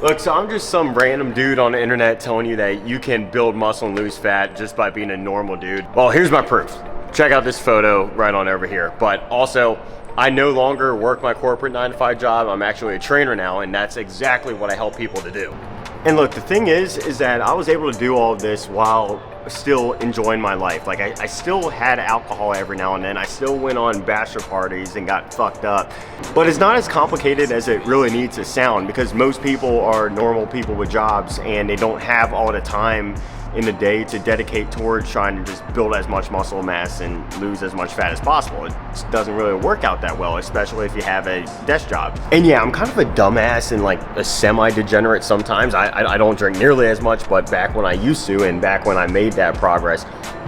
Look, so I'm just some random dude on the internet telling you that you can build muscle and lose fat just by being a normal dude. Well, here's my proof. Check out this photo right on over here. But also, I no longer work my corporate 9-to-5 job. I'm actually a trainer now, and that's exactly what I help people to do. And look, the thing is that I was able to do all of this while still enjoying my life. Like I still had alcohol every now and then. I still went on bachelor parties and got fucked up. But it's not as complicated as it really needs to sound, because most people are normal people with jobs and they don't have all the time in the day to dedicate towards trying to just build as much muscle mass and lose as much fat as possible. It just doesn't really work out that well, especially if you have a desk job. And yeah, I'm kind of a dumbass and like a semi-degenerate sometimes. I don't drink nearly as much, but back when I used to, and back when I made that progress,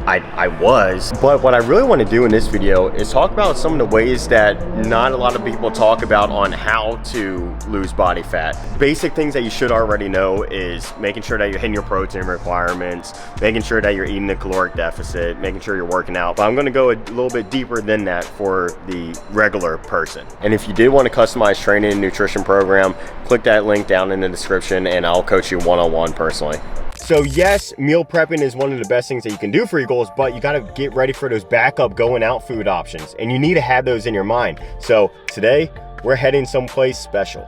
I was. But what I really want to do in this video is talk about some of the ways that not a lot of people talk about on how to lose body fat. Basic things that you should already know is making sure that you're hitting your protein requirements, making sure that you're eating the caloric deficit, making sure you're working out. But I'm going to go a little bit deeper than that for the regular person. And if you did want a customized training and nutrition program, click that link down in the description and I'll coach you one-on-one personally. So yes, meal prepping is one of the best things that you can do for your goals, but you gotta get ready for those backup going out food options, and you need to have those in your mind. So today, we're heading someplace special.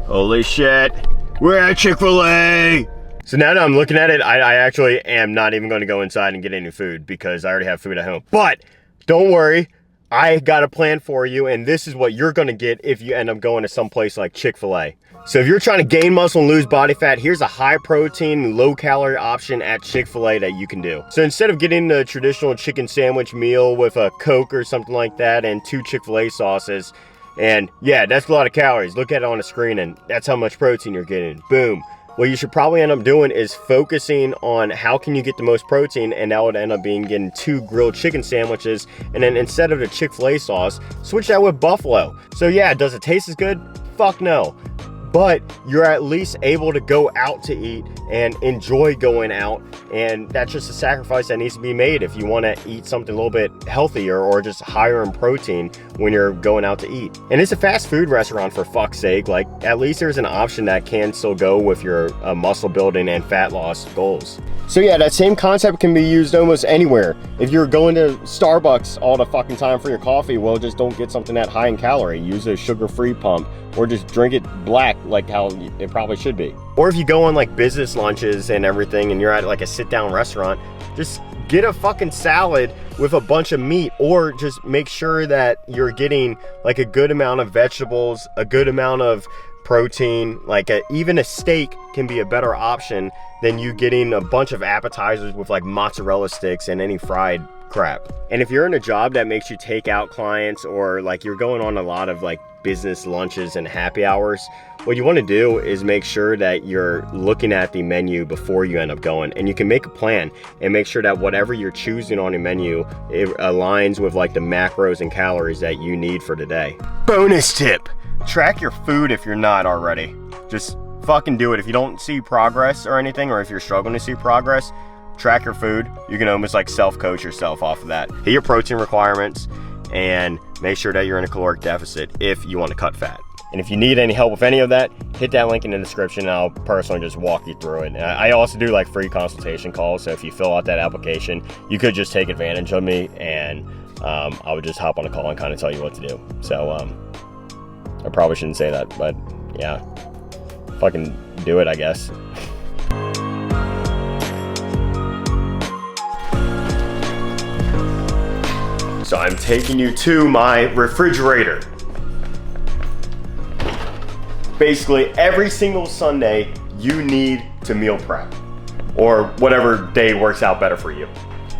Holy shit, we're at Chick-fil-A! So now that I'm looking at it, I actually am not even gonna go inside and get any food because I already have food at home. But don't worry, I got a plan for you, and this is what you're gonna get if you end up going to someplace like Chick-fil-A. So if you're trying to gain muscle and lose body fat, here's a high protein, low calorie option at Chick-fil-A that you can do. So instead of getting the traditional chicken sandwich meal with a Coke or something like that and 2 Chick-fil-A sauces, and yeah, that's a lot of calories. Look at it on the screen and that's how much protein you're getting. Boom. What you should probably end up doing is focusing on how can you get the most protein, and that would end up being getting 2 grilled chicken sandwiches, and then instead of the Chick-fil-A sauce, switch that with buffalo. So yeah, does it taste as good? Fuck no. But you're at least able to go out to eat and enjoy going out, and that's just a sacrifice that needs to be made if you want to eat something a little bit healthier or just higher in protein when you're going out to eat. And it's a fast food restaurant, for fuck's sake. Like, at least there's an option that can still go with your muscle building and fat loss goals. So yeah, that same concept can be used almost anywhere. If you're going to Starbucks all the fucking time for your coffee, well, just don't get something that high in calorie. Use a sugar-free pump, or just drink it black like how it probably should be. Or if you go on like business lunches and everything and you're at like a sit-down restaurant, just get a fucking salad with a bunch of meat, or just make sure that you're getting like a good amount of vegetables, a good amount of protein. Like even a steak can be a better option than you getting a bunch of appetizers with like mozzarella sticks and any fried crap. And if you're in a job that makes you take out clients, or like you're going on a lot of like business lunches and happy hours, what you want to do is make sure that you're looking at the menu before you end up going, and you can make a plan and make sure that whatever you're choosing on your menu, it aligns with like the macros and calories that you need for today. Bonus tip: track your food if you're not already. Just fucking do it. If you don't see progress or anything, or if you're struggling to see progress, track your food. You can almost like self-coach yourself off of that. Hit your protein requirements and make sure that you're in a caloric deficit if you want to cut fat. And if you need any help with any of that, hit that link in the description and I'll personally just walk you through it. I also do like free consultation calls, so if you fill out that application, you could just take advantage of me, and I would just hop on a call and kind of tell you what to do. So I probably shouldn't say that, but yeah, fucking do it, I guess. So I'm taking you to my refrigerator. Basically, every single Sunday, you need to meal prep, or whatever day works out better for you.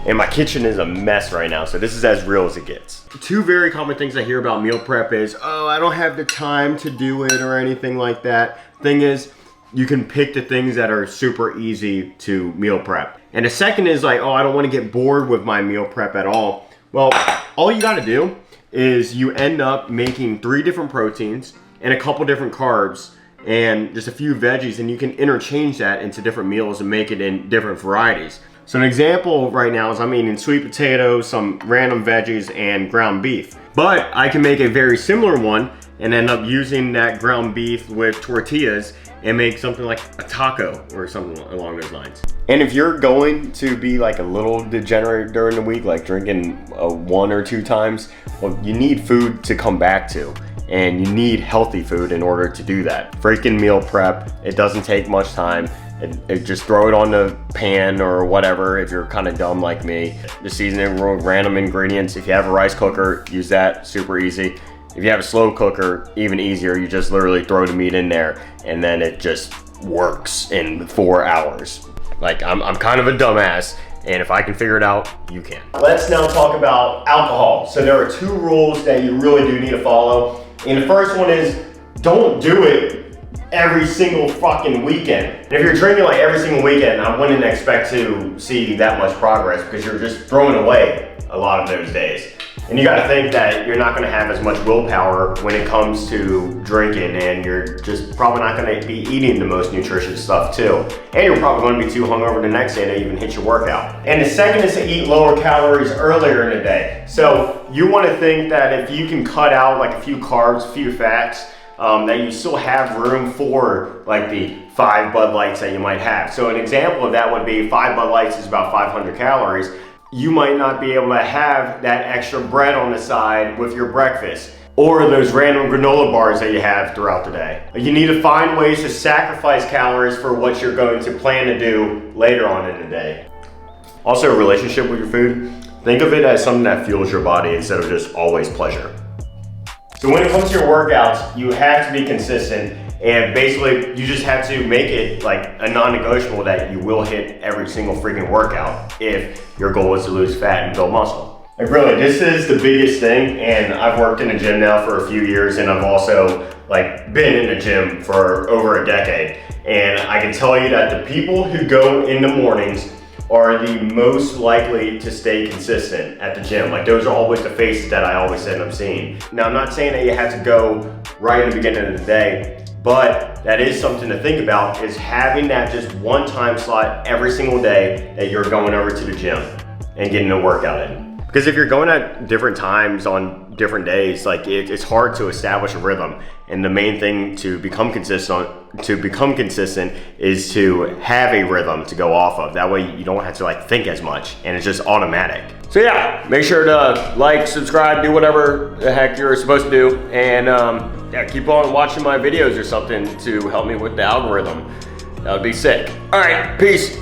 And my kitchen is a mess right now, so this is as real as it gets. 2 very common things I hear about meal prep is, oh, I don't have the time to do it or anything like that. Thing is, you can pick the things that are super easy to meal prep. And the second is like, oh, I don't want to get bored with my meal prep at all. Well, all you gotta do is you end up making 3 different proteins and a couple different carbs and just a few veggies, and you can interchange that into different meals and make it in different varieties. So an example right now is I'm eating sweet potatoes, some random veggies, and ground beef. But I can make a very similar one and end up using that ground beef with tortillas and make something like a taco or something along those lines. And if you're going to be like a little degenerate during the week, like drinking 1 or 2 times, well, you need food to come back to. And you need healthy food in order to do that. Freaking meal prep, it doesn't take much time. Just throw it on the pan or whatever if you're kind of dumb like me. Just season it with random ingredients. If you have a rice cooker, use that, super easy. If you have a slow cooker, even easier. You just literally throw the meat in there and then it just works in 4 hours. Like, I'm kind of a dumbass, and if I can figure it out, you can. Let's now talk about alcohol. So there are 2 rules that you really do need to follow. And the first one is, don't do it every single fucking weekend. And if you're drinking like every single weekend, I wouldn't expect to see that much progress because you're just throwing away a lot of those days. And you gotta think that you're not gonna have as much willpower when it comes to drinking, and you're just probably not gonna be eating the most nutritious stuff too. And you're probably gonna be too hungover the next day to even hit your workout. And the second is to eat lower calories earlier in the day. So you wanna think that if you can cut out like a few carbs, a few fats, that you still have room for like the 5 Bud Lights that you might have. So an example of that would be 5 Bud Lights is about 500 calories. You might not be able to have that extra bread on the side with your breakfast, or those random granola bars that you have throughout the day. You need to find ways to sacrifice calories for what you're going to plan to do later on in the day. Also, a relationship with your food, think of it as something that fuels your body instead of just always pleasure. So when it comes to your workouts, you have to be consistent, and basically you just have to make it like a non-negotiable that you will hit every single freaking workout if your goal is to lose fat and build muscle. Like really, this is the biggest thing, and I've worked in a gym now for a few years, and I've also like been in the gym for over a decade. And I can tell you that the people who go in the mornings are the most likely to stay consistent at the gym. Like those are always the faces that I always end up seeing. Now I'm not saying that you have to go right in the beginning of the day, but that is something to think about, is having that just one time slot every single day that you're going over to the gym and getting a workout in. Because if you're going at different times on different days, like it's hard to establish a rhythm. And the main thing to become consistent is to have a rhythm to go off of. That way you don't have to like think as much, and it's just automatic. So yeah, make sure to like, subscribe, do whatever the heck you're supposed to do, and yeah, keep on watching my videos or something to help me with the algorithm. That would be sick. All right, peace.